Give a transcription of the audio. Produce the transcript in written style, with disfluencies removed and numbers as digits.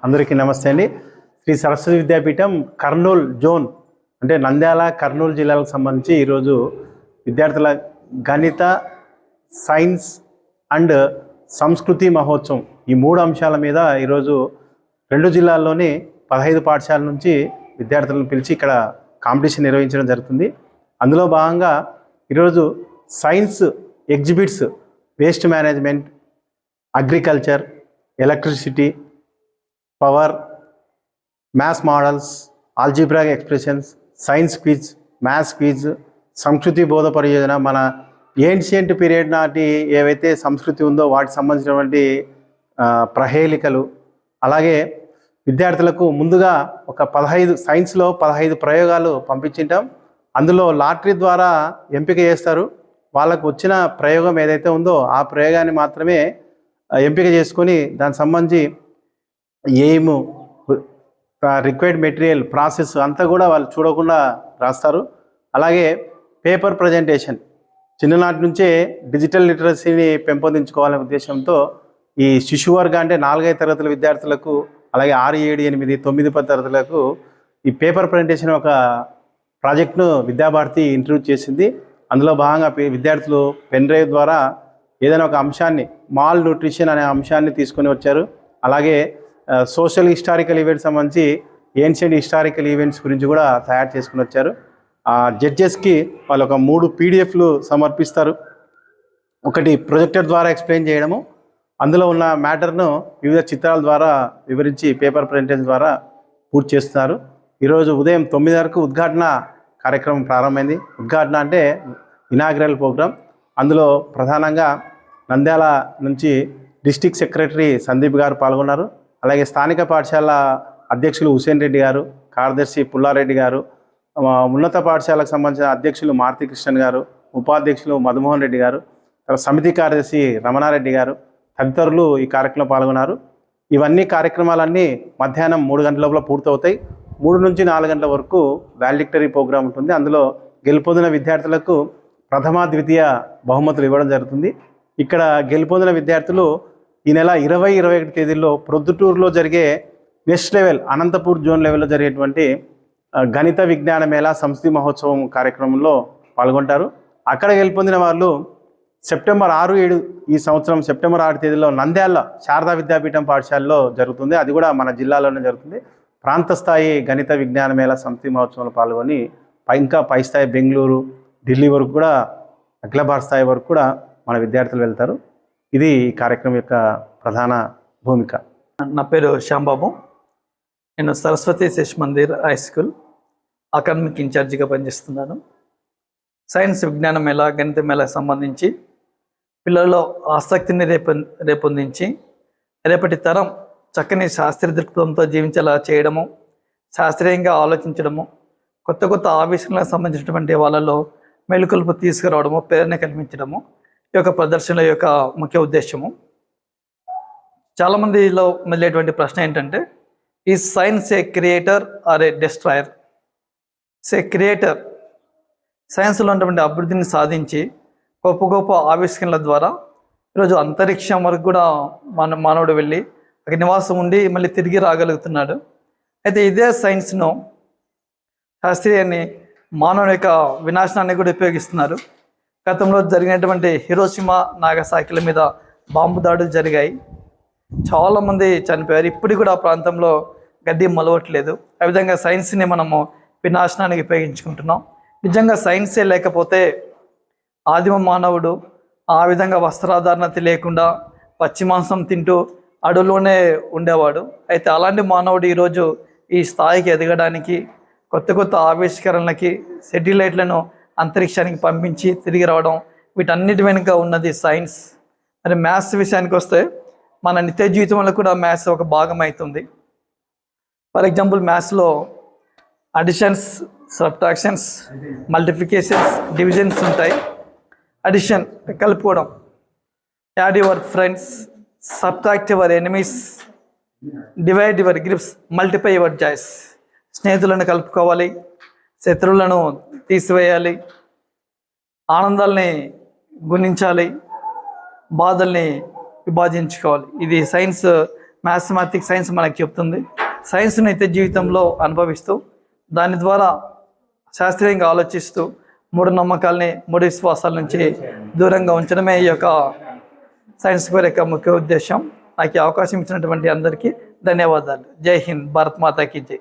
అందరికీ నమస్తే అండి. శ్రీ సరస్వతి విద్యాపీఠం కర్నూలు జోన్ అంటే నంద్యాల కర్నూలు జిల్లాలకు సంబంధించి ఈరోజు విద్యార్థుల గణిత, సైన్స్ అండ్ సంస్కృతి మహోత్సవం ఈ 3 అంశాల మీద ఈరోజు 2 జిల్లాల్లోని 15 పాఠశాలల నుంచి విద్యార్థులను పిలిచి ఇక్కడ కాంపిటీషన్ నిర్వహించడం జరుగుతుంది. అందులో భాగంగా ఈరోజు science exhibits, waste management, agriculture, electricity, power, maths models, algebraic expressions, science quiz, maths quiz, సంస్కృతి బోధ పరియోజన, మన ఏన్షియంట్ పీరియడ్ నాటి ఏవైతే సంస్కృతి ఉందో వాటికి సంబంధించినటువంటి ప్రహేళికలు, అలాగే విద్యార్థులకు ముందుగా ఒక 15 సైన్స్లో 15 ప్రయోగాలు పంపించింటాం. అందులో లాటరీ ద్వారా ఎంపిక చేస్తారు. వాళ్ళకు వచ్చిన ప్రయోగం ఏదైతే ఉందో ఆ ప్రయోగాన్ని మాత్రమే ఎంపిక చేసుకొని దానికి సంబంధించి ఎయిమ్, రిక్వైర్డ్ మెటీరియల్, ప్రాసెస్ అంతా కూడా వాళ్ళు చూడకుండా రాస్తారు. అలాగే పేపర్ ప్రజెంటేషన్, చిన్ననాటి నుంచే డిజిటల్ లిటరసీని పెంపొందించుకోవాలనే ఉద్దేశంతో ఈ శిశు వర్గ అంటే 4-5 తరగతుల విద్యార్థులకు, అలాగే 6, 7, 8, 9, 10 తరగతులకు ఈ పేపర్ ప్రజెంటేషన్ ఒక ప్రాజెక్ట్ను విద్యాభారతి ఇంట్రడ్యూస్ చేసింది. అందులో భాగంగా విద్యార్థులు పెన్ డ్రైవ్ ద్వారా ఏదైనా ఒక అంశాన్ని, మాల్ న్యూట్రిషన్ అనే అంశాన్ని తీసుకొని వచ్చారు. అలాగే సోషల్ హిస్టారికల్ ఈవెంట్స్ సంబంధించి ఏన్షియంట్ హిస్టారికల్ ఈవెంట్స్ గురించి కూడా తయారు చేసుకుని వచ్చారు. జడ్జెస్కి వాళ్ళు ఒక 3 పీడిఎఫ్లు సమర్పిస్తారు. ఒకటి ప్రొజెక్టర్ ద్వారా ఎక్స్ప్లెయిన్ చేయడము, అందులో ఉన్న మ్యాటర్ను వివిధ చిత్రాల ద్వారా వివరించి పేపర్ ప్రెజెంటేషన్ ద్వారా పూర్తి చేస్తున్నారు. ఈరోజు ఉదయం 9 ఉద్ఘాటన కార్యక్రమం ప్రారంభమైంది. ఉద్ఘాటన అంటే ఇనాగ్రల్ ప్రోగ్రామ్. అందులో ప్రధానంగా నంద్యాల నుంచి డిస్ట్రిక్ట్ సెక్రటరీ సందీప్ గారు పాల్గొన్నారు. అలాగే స్థానిక పాఠశాల అధ్యక్షులు హుసేన్ రెడ్డి గారు, కార్యదర్శి పుల్లారెడ్డి గారు, ఉన్నత పాఠశాలకు సంబంధించిన అధ్యక్షులు మారుతి కృష్ణన్ గారు, ఉపాధ్యక్షులు మధుమోహన్ రెడ్డి గారు, సమితి కార్యదర్శి రమణారెడ్డి గారు తదితరులు ఈ కార్యక్రమంలో పాల్గొన్నారు. ఇవన్నీ కార్యక్రమాలన్నీ మధ్యాహ్నం 3 గంటల లోపల పూర్తవుతాయి. 3 నుంచి 4 గంటల వరకు వాల్డిక్టరీ ప్రోగ్రాం ఉంటుంది. అందులో గెలుపొందిన విద్యార్థులకు ప్రథమ, ద్వితీయ బహుమతులు ఇవ్వడం జరుగుతుంది. ఇక్కడ గెలుపొందిన విద్యార్థులు ఈ నెల 20, 21 తేదీల్లో ప్రొద్దుటూరులో జరిగే నెక్స్ట్ లెవెల్ అనంతపూర్ జోన్ లెవెల్లో జరిగేటువంటి గణిత విజ్ఞాన మేళా సంస్కృతి మహోత్సవం కార్యక్రమంలో పాల్గొంటారు. అక్కడ గెలుపొందిన వాళ్ళు సెప్టెంబర్ 6, 7 ఈ సంవత్సరం సెప్టెంబర్ 6 తేదీలో నంద్యాల శారదా విద్యాపీఠం పాఠశాలలో జరుగుతుంది. అది కూడా మన జిల్లాలోనే జరుగుతుంది. ప్రాంత స్థాయి గణిత విజ్ఞాన మేళా సంస్కృతి మహోత్సవంలో పాల్గొని ఇంకా పై స్థాయి బెంగళూరు, ఢిల్లీ వరకు కూడా, అఖిల భారత స్థాయి వరకు కూడా మన విద్యార్థులు వెళ్తారు. ఇది ఈ కార్యక్రమం యొక్క ప్రధాన భూమిక. నా పేరు శ్యాంబాబు. నేను సరస్వతి శిశు మందిర్ హై స్కూల్ అకాడమిక్ ఇన్ఛార్జిగా పనిచేస్తున్నాను. సైన్స్ విజ్ఞాన మేళ, గణిత మేళకు సంబంధించి పిల్లల్లో ఆసక్తిని రేపొందించి రేపటి తరం చక్కని శాస్త్రీయ దృక్పథంతో జీవించేలా చేయడము, శాస్త్రీయంగా ఆలోచించడము, కొత్త కొత్త ఆవిష్కరణలకు సంబంధించినటువంటి వాళ్ళలో మెలుకొలుపు తీసుకురావడము, ప్రేరణ కల్పించడము ఈ యొక్క ప్రదర్శనల యొక్క ముఖ్య ఉద్దేశము. చాలామందిలో మొదలైనటువంటి ప్రశ్న ఏంటంటే, ఈ science A creator are A destroyer? A creator, సైన్స్లో ఉన్నటువంటి అభివృద్ధిని సాధించి గొప్ప గొప్ప ఆవిష్కరణల ద్వారా ఈరోజు అంతరిక్షం వరకు కూడా మానవుడు వెళ్ళి అక్కడ నివాసం ఉండి మళ్ళీ తిరిగి రాగలుగుతున్నాడు. అయితే ఇదే సైన్స్ను, శాస్త్రీయాన్ని మానవుని యొక్క వినాశనాన్ని కూడా ఉపయోగిస్తున్నారు. గతంలో జరిగినటువంటి హిరోషిమా, నాగసాకిల మీద బాంబు దాడులు జరిగాయి. చాలామంది చనిపోయారు. ఇప్పటికి కూడా ఆ ప్రాంతంలో గడ్డి మొలవట్లేదు. ఆ విధంగా సైన్స్ని మనము వినాశనానికి ఉపయోగించుకుంటున్నాం. నిజంగా సైన్సే లేకపోతే ఆదిమ మానవుడు ఆ విధంగా వస్త్రాధారణ తెలియకుండా పచ్చి మాంసం తింటూ అడవులోనే ఉండేవాడు. అయితే అలాంటి మానవుడు ఈరోజు ఈ స్థాయికి ఎదగడానికి, కొత్త కొత్త ఆవిష్కరణలకి, సెటిలైట్లను అంతరిక్షానికి పంపించి తిరిగి రావడం, వీటన్నిటి వెనుక ఉన్నది సైన్స్. మరి మ్యాథ్స్ విషయానికి వస్తే మన నిత్య జీవితంలో కూడా మ్యాథ్స్ ఒక భాగం అవుతుంది. ఫర్ ఎగ్జాంపుల్ మ్యాథ్స్లో అడిషన్స్, సబ్ట్రాక్షన్స్, మల్టిప్లికేషన్స్, డివిజన్స్ ఉంటాయి. అడిషన్ కలుపుకోవడం, add your friends, subtract your enemies, divide your grips, multiply your joys. స్నేహితులను కలుపుకోవాలి, శత్రువులను తీసివేయాలి, ఆనందాల్ని గుణించాలి, బాధల్ని విభజించుకోవాలి. ఇది సైన్స్ మ్యాథమెటిక్స్ సైన్స్ మనకు చెప్తుంది. సైన్స్ని అయితే జీవితంలో అనుభవిస్తూ దాని ద్వారా శాస్త్రీయంగా ఆలోచిస్తూ మూఢనమ్మకాల్ని మూఢ విశ్వాసాల నుంచి దూరంగా ఉంచడమే ఈ యొక్క సైన్స్ ఫేర్ యొక్క ముఖ్య ఉద్దేశం. నాకు ఈ అవకాశం ఇచ్చినటువంటి అందరికీ ధన్యవాదాలు. జై హింద్, భారత్ మాతాకి జై.